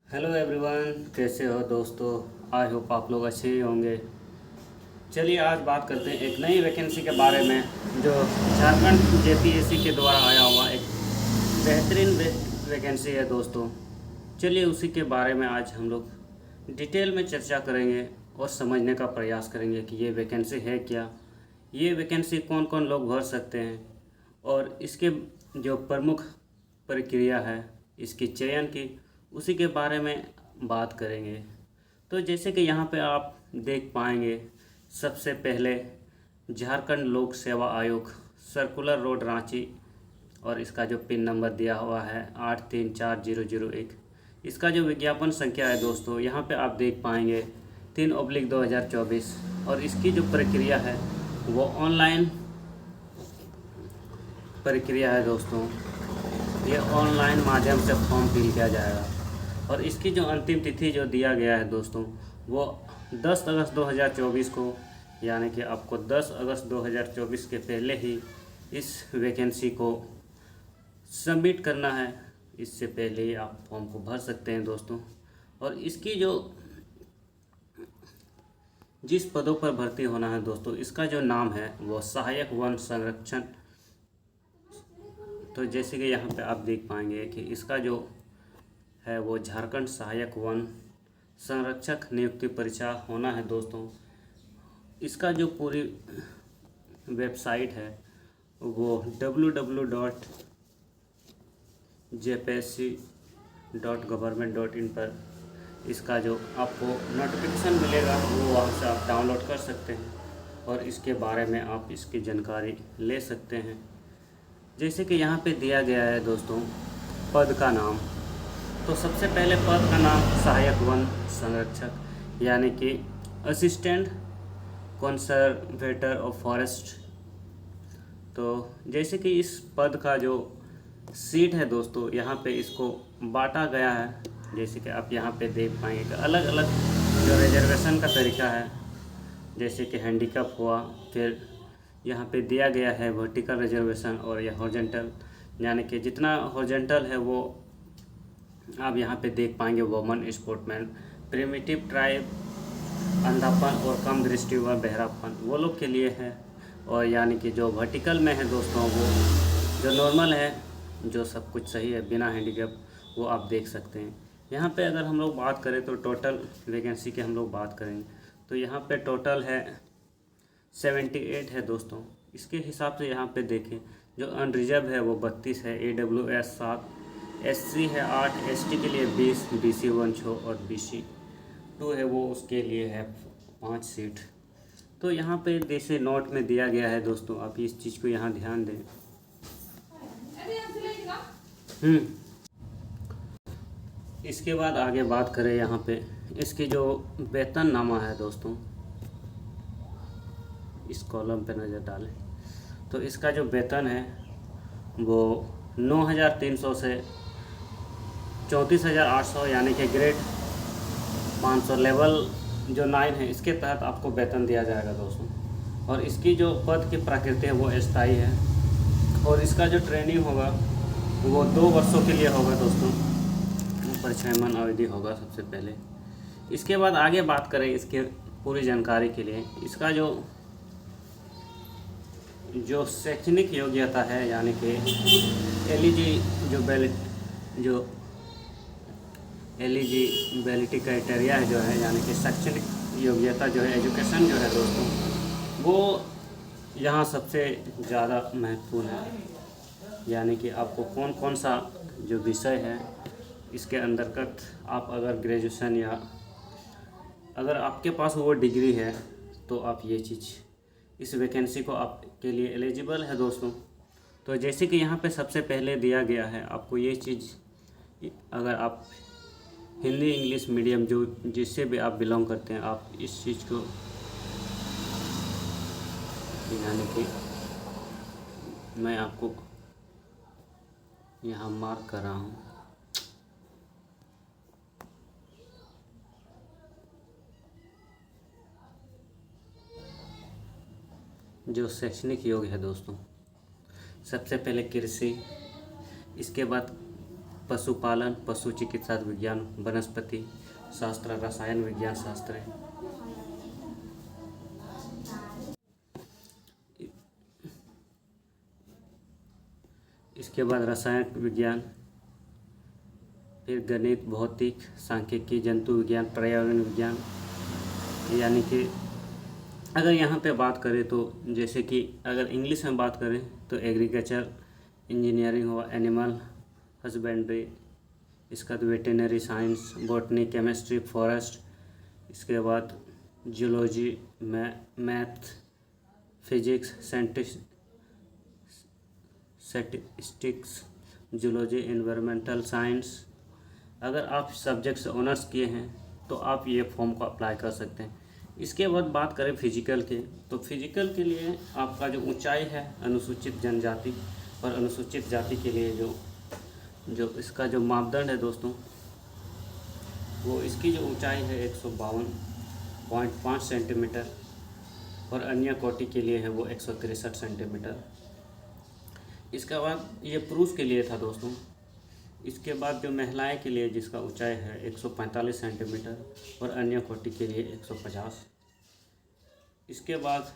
Hello everyone, कैसे हो दोस्तों। आई होप आप लोग अच्छे ही होंगे। चलिए आज बात करते हैं एक नई वैकेंसी के बारे में जो झारखंड जेपीएससी के द्वारा आया हुआ एक बेहतरीन वैकेंसी है दोस्तों। चलिए उसी के बारे में आज हम लोग डिटेल में चर्चा करेंगे और समझने का प्रयास करेंगे कि ये वैकेंसी है क्या, ये वैकेंसी कौन कौन लोग भर सकते हैं और इसके जो प्रमुख प्रक्रिया है इसकी चयन की, उसी के बारे में बात करेंगे। तो जैसे कि यहाँ पे आप देख पाएंगे, सबसे पहले झारखंड लोक सेवा आयोग, सर्कुलर रोड, रांची, और इसका जो पिन नंबर दिया हुआ है 834001। इसका जो विज्ञापन संख्या है दोस्तों, यहाँ पे आप देख पाएंगे 3/2024। और इसकी जो प्रक्रिया है वो ऑनलाइन प्रक्रिया है दोस्तों। ये ऑनलाइन माध्यम से फॉर्म फिल किया जाएगा और इसकी जो अंतिम तिथि जो दिया गया है दोस्तों वो 10 अगस्त 2024 को, यानी कि आपको 10 अगस्त 2024 के पहले ही इस वैकेंसी को सबमिट करना है। इससे पहले ही आप फॉर्म को भर सकते हैं दोस्तों। और इसकी जो जिस पदों पर भर्ती होना है दोस्तों, इसका जो नाम है वो सहायक वन संरक्षण। तो जैसे कि यहाँ पे आप देख पाएंगे कि इसका जो है वो झारखंड सहायक वन संरक्षक नियुक्ति परीक्षा होना है दोस्तों। इसका जो पूरी वेबसाइट है वो www.jpsc.government.in पर इसका जो आपको नोटिफिकेशन मिलेगा वो वहाँ से आप डाउनलोड कर सकते हैं और इसके बारे में आप इसकी जानकारी ले सकते हैं। जैसे कि यहाँ पे दिया गया है दोस्तों पद का नाम, तो सबसे पहले पद का नाम सहायक वन संरक्षक, यानी कि असिस्टेंट कंजर्वेटर ऑफ फॉरेस्ट। तो जैसे कि इस पद का जो सीट है दोस्तों, यहाँ पे इसको बांटा गया है। जैसे कि आप यहाँ पे देख पाएंगे कि अलग अलग जो रिजर्वेशन का तरीका है, जैसे कि हैंडीकैप हुआ, फिर यहाँ पे दिया गया है वर्टिकल रिजर्वेशन और या हॉरिजॉन्टल, यानी कि जितना हॉरिजॉन्टल है वो आप यहाँ पे देख पाएंगे वुमन, स्पोर्टमैन, प्रिमिटिव ट्राइब, अंधापन और कम दृष्टि व बहरापन वो लोग के लिए है। और यानी कि जो वर्टिकल में है दोस्तों वो जो नॉर्मल है, जो सब कुछ सही है बिना हैंडीकैप, वो आप देख सकते हैं। यहाँ पे अगर हम लोग बात करें तो टोटल वैकेंसी की हम लोग बात करेंगे तो यहाँ पे टोटल है 78 है दोस्तों। इसके हिसाब से यहाँ पे देखें जो अनरिजर्व है वो 32 है, AWS 7, SC है 8, ST के लिए 20, BC 1 6 और BC 2 है वो उसके लिए है 5 सीट। तो यहाँ पे जैसे नोट में दिया गया है दोस्तों, आप इस चीज़ को यहाँ ध्यान दें। इसके बाद आगे बात करें यहाँ पे इसकी जो वेतननामा है दोस्तों, इस कॉलम पे नज़र डालें तो इसका जो वेतन है वो 9,300 से 34,800, यानी कि ग्रेड 500 लेवल जो 9 है इसके तहत आपको वेतन दिया जाएगा दोस्तों। और इसकी जो पद की प्रकृति है वो स्थायी है और इसका जो ट्रेनिंग होगा वो 2 वर्षों के लिए होगा दोस्तों, पर 6 माह अवधि होगा सबसे पहले। इसके बाद आगे बात करें इसके पूरी जानकारी के लिए, इसका जो शैक्षणिक योग्यता है, यानी कि एलिजिबिलिटी क्राइटेरिया है जो है, यानी कि शैक्षणिक योग्यता जो है, एजुकेशन जो है दोस्तों, वो यहाँ सबसे ज़्यादा महत्वपूर्ण है। यानी कि आपको कौन कौन सा जो विषय है इसके अंतर्गत आप अगर ग्रेजुएशन या अगर आपके पास वो डिग्री है तो आप ये चीज़ इस वैकेंसी को आपके लिए एलिजिबल है दोस्तों। तो जैसे कि यहाँ पे सबसे पहले दिया गया है आपको ये चीज़, अगर आप हिंदी इंग्लिश मीडियम जो जिससे भी आप बिलोंग करते हैं, आप इस चीज़ को, यानी कि मैं आपको यहाँ मार्क कर रहा हूँ। जो शैक्षणिक योग है दोस्तों, सबसे पहले कृषि, इसके बाद पशुपालन, पशु चिकित्सा विज्ञान, वनस्पति शास्त्र, रसायन विज्ञान शास्त्र है। इसके बाद रसायन विज्ञान, फिर गणित, भौतिक, सांख्यिकी, जंतु विज्ञान, पर्यावरण विज्ञान। यानी कि अगर यहाँ पे बात करें तो जैसे कि अगर इंग्लिश में बात करें तो एग्रीकल्चर इंजीनियरिंग हुआ, एनिमल हस्बेंड्री, इसका तो veterinary science, botany, chemistry, forest. इसके बाद geology, math, physics, statistics, geology, environmental science. अगर आप सब्जेक्ट से ऑनर्स किए हैं तो आप ये फॉर्म को अप्लाई कर सकते हैं। इसके बाद बात करें फिजिकल के, तो फिजिकल के लिए आपका जो ऊंचाई है अनुसूचित जनजाति और अनुसूचित जाति के लिए जो इसका जो मापदंड है दोस्तों, वो इसकी जो ऊंचाई है 152.5 सेंटीमीटर और अन्य कोटि के लिए है वो 163 सेंटीमीटर। इसके बाद ये पुरुष के लिए था दोस्तों। इसके बाद जो महिलाएं के लिए जिसका ऊंचाई है 145 सेंटीमीटर और अन्य कोटि के लिए 150। इसके बाद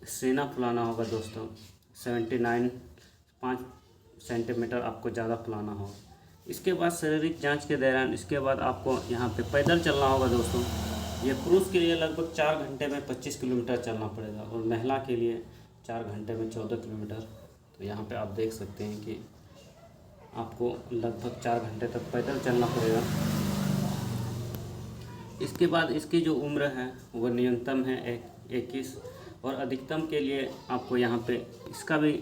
सीना फुलाना होगा दोस्तों, 5 सेंटीमीटर आपको ज़्यादा फुलाना होगा। इसके बाद शारीरिक जांच के दौरान इसके बाद आपको यहाँ पे पैदल चलना होगा दोस्तों। ये पुरुष के लिए लगभग 4 घंटे में 25 किलोमीटर चलना पड़ेगा और महिला के लिए 4 घंटे में 14 किलोमीटर। तो यहाँ पे आप देख सकते हैं कि आपको लगभग 4 घंटे तक पैदल चलना पड़ेगा। इसके बाद इसकी जो उम्र है वो न्यूनतम है 21 और अधिकतम के लिए आपको यहाँ पे इसका भी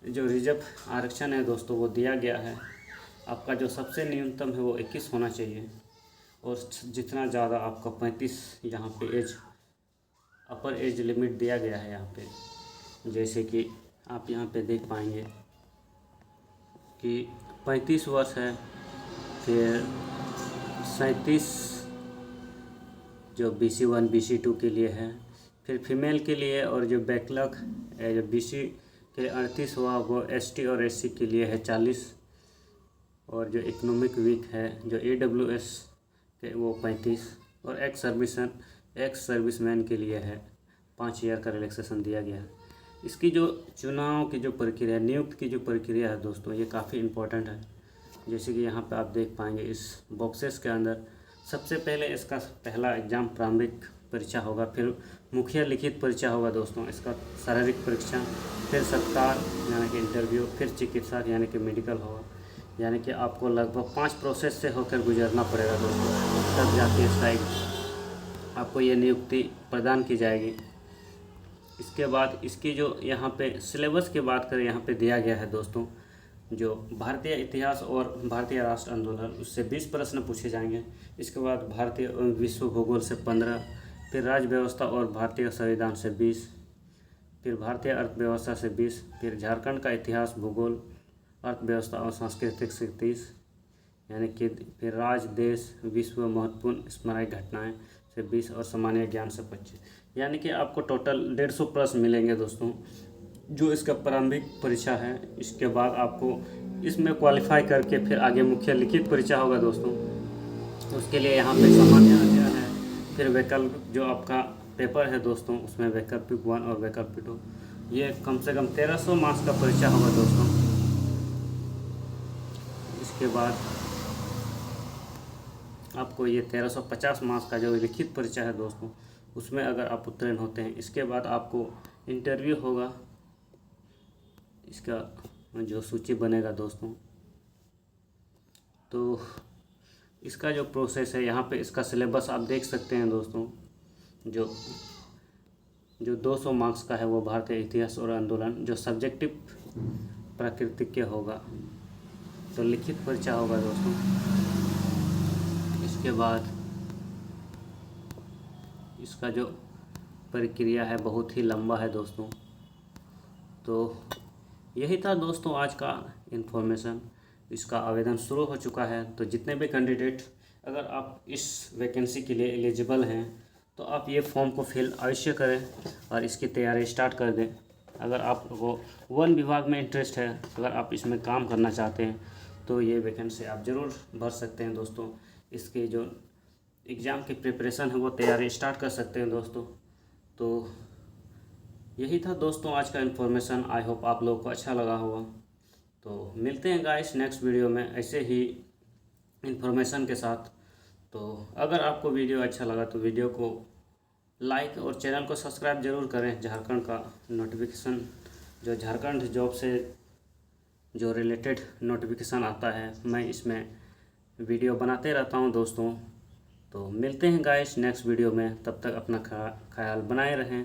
जो रिजर्व आरक्षण है दोस्तों वो दिया गया है। आपका जो सबसे न्यूनतम है वो 21 होना चाहिए और जितना ज़्यादा आपका 35 यहाँ पे अपर एज लिमिट दिया गया है यहाँ पे। जैसे कि आप यहाँ पे देख पाएंगे कि 35 वर्ष है, फिर 37 जो BC1 BC2 के लिए है, फिर फीमेल के लिए, और जो बैकलॉग जो BC के लिए 38 हुआ वो ST और SC के लिए है 40, और जो इकोनॉमिक वीक है जो AWS के वो 35, और एक्स सर्विसमैन के लिए है 5 ईयर का रिलैक्सेशन दिया गया है। इसकी जो चुनाव की जो प्रक्रिया, नियुक्त की जो प्रक्रिया है दोस्तों, ये काफ़ी इम्पोर्टेंट है। जैसे कि यहाँ पे आप देख पाएंगे इस बॉक्सेस के अंदर सबसे पहले इसका पहला एग्ज़ाम प्रारंभिक परीक्षा होगा, फिर मुखिया लिखित परीक्षा होगा दोस्तों, इसका शारीरिक परीक्षण, फिर सत्कार यानी कि इंटरव्यू, फिर चिकित्सा यानी कि मेडिकल होगा। यानी कि आपको लगभग 5 प्रोसेस से होकर गुजरना पड़ेगा दोस्तों, तब जाके इसका आपको ये नियुक्ति प्रदान की जाएगी। इसके बाद इसकी जो यहाँ पे सिलेबस की बात करें, यहाँ पे दिया गया है दोस्तों, जो भारतीय इतिहास और भारतीय राष्ट्र आंदोलन उससे 20 प्रश्न पूछे जाएंगे। इसके बाद भारतीय विश्व भूगोल से 15, फिर राज्य व्यवस्था और भारतीय संविधान से 20, फिर भारतीय अर्थव्यवस्था से 20, फिर झारखंड का इतिहास, भूगोल, अर्थव्यवस्था और सांस्कृतिक से 30, यानी कि फिर राज्य, देश, विश्व महत्वपूर्ण स्मारक घटनाएं से 20 और सामान्य ज्ञान से 25। यानी कि आपको टोटल 150 प्रश्न मिलेंगे दोस्तों, जो इसका प्रारंभिक परीक्षा है। इसके बाद आपको इसमें क्वालिफाई करके फिर आगे मुख्य लिखित परीक्षा होगा दोस्तों। उसके लिए यहाँ पे सामान्य अध्ययन है, फिर वैकल्पिक जो आपका पेपर है दोस्तों, उसमें वैकल्पिक 1 और वैकल्पिक 2, ये कम से कम 1300 मार्क्स का परीक्षा होगा दोस्तों। इसके बाद आपको ये 1350 मार्क्स का जो लिखित परीक्षा है दोस्तों, उसमें अगर आप उत्तीर्ण होते हैं, इसके बाद आपको इंटरव्यू होगा। इसका जो सूची बनेगा दोस्तों, तो इसका जो प्रोसेस है यहाँ पे इसका सिलेबस आप देख सकते हैं दोस्तों। जो 200 मार्क्स का है वो भारतीय इतिहास और आंदोलन, जो सब्जेक्टिव प्रकृति के होगा, तो लिखित परीक्षा होगा दोस्तों। इसके बाद इसका जो प्रक्रिया है बहुत ही लंबा है दोस्तों। तो यही था दोस्तों आज का इन्फॉर्मेशन। इसका आवेदन शुरू हो चुका है, तो जितने भी कैंडिडेट अगर आप इस वैकेंसी के लिए एलिजिबल हैं तो आप ये फॉर्म को फिल अवश्य करें और इसकी तैयारी स्टार्ट कर दें। अगर आपको वन विभाग में इंटरेस्ट है, अगर आप इसमें काम करना चाहते हैं तो ये वैकेंसी आप ज़रूर भर सकते हैं दोस्तों। इसके जो एग्ज़ाम की प्रिपरेशन है वो तैयारी स्टार्ट कर सकते हैं दोस्तों। तो यही था दोस्तों आज का इन्फॉर्मेशन। आई होप आप लोगों को अच्छा लगा होगा। तो मिलते हैं गाइस नेक्स्ट वीडियो में ऐसे ही इन्फॉर्मेशन के साथ। तो अगर आपको वीडियो अच्छा लगा तो वीडियो को लाइक और चैनल को सब्सक्राइब जरूर करें। झारखंड का नोटिफिकेशन, जो झारखंड जॉब से जो रिलेटेड नोटिफिकेशन आता है, मैं इसमें वीडियो बनाते रहता हूं दोस्तों। तो मिलते हैं गाइस नेक्स्ट वीडियो में, तब तक अपना ख्याल बनाए रहें।